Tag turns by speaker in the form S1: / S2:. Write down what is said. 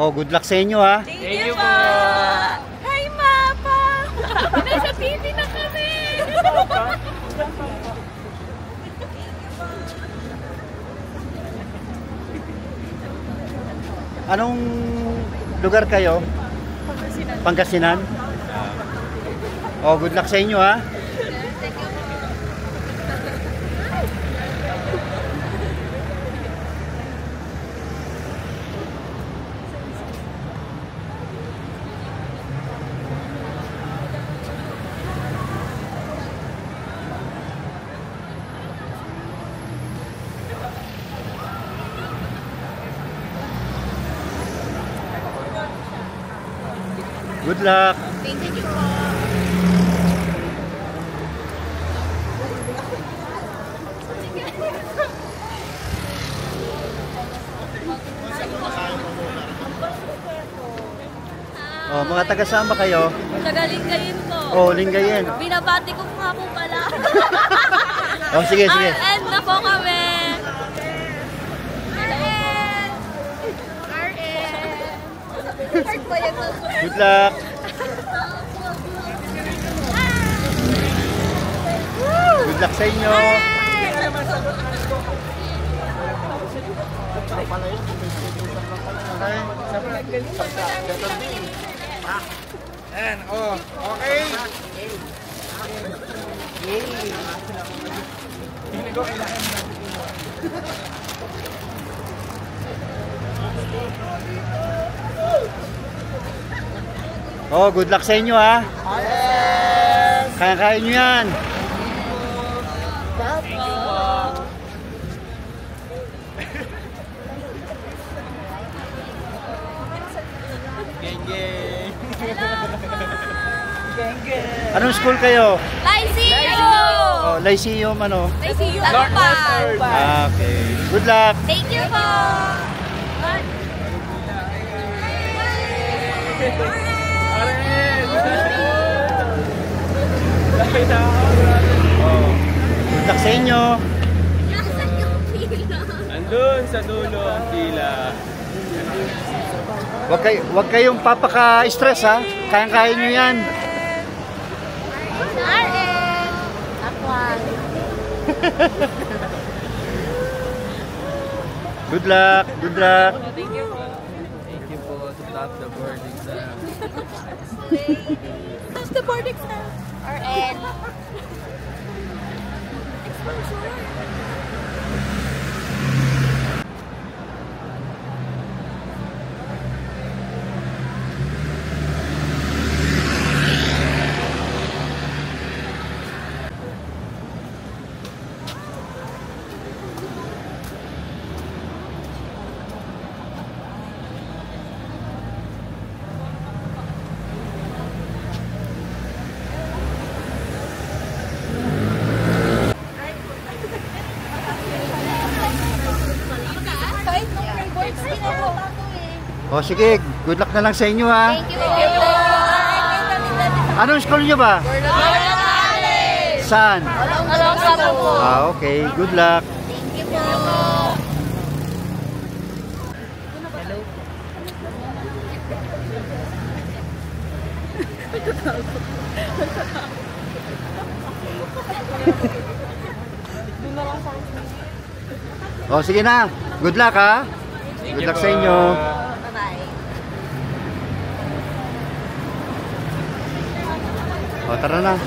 S1: Oh, good luck sa inyo ha.
S2: Thank you po. Hi, Mapa. Nasa TV na kami.
S1: Anong lugar kayo? Pangasinan. Oh, good luck sa inyo ha. Good luck.
S2: Thank you po.
S1: Oh, mga taga-saan ba kayo?
S2: Taga-Lingayen po.
S1: Oh, Lingayen.
S2: Binabati ko nga po pala.
S1: Oh, sige, sige.
S2: RN na po kami. RN! RN!
S1: Good luck. Good luck sa inyo.
S3: Ayan, oh, okay.
S1: Oh, good luck sa inyo ha. Kaya-kaya nyo yan. Anong school kayo?
S2: Lyceum!
S1: Oh, Lyceum ano?
S2: Lyceum ano pa?
S1: Ah, okay. Good luck.
S2: Thank you po!
S1: Oh, good luck sa inyo.
S2: Nasaan yung pila?
S3: Andun sa dulo ang pila.
S1: Wag kayong papaka-stress ha. Kayang-kaya nyo yan.
S2: RN! Aquan!
S1: Good luck. Good luck.
S3: Thank you po. Thank you po to top the board exam.
S2: How's the board exam? RN!
S1: Oh, sige. Good luck na lang sa inyo ha.
S2: Thank you po!
S1: Anong school nyo ba?
S2: College!
S1: Saan?
S2: Alongsa po!
S1: Ah, okay. Good luck.
S2: Thank you po!
S1: Oh, sige na. Good luck ha. Good luck sa inyo.
S2: Bye-bye!
S1: Oh, tara na.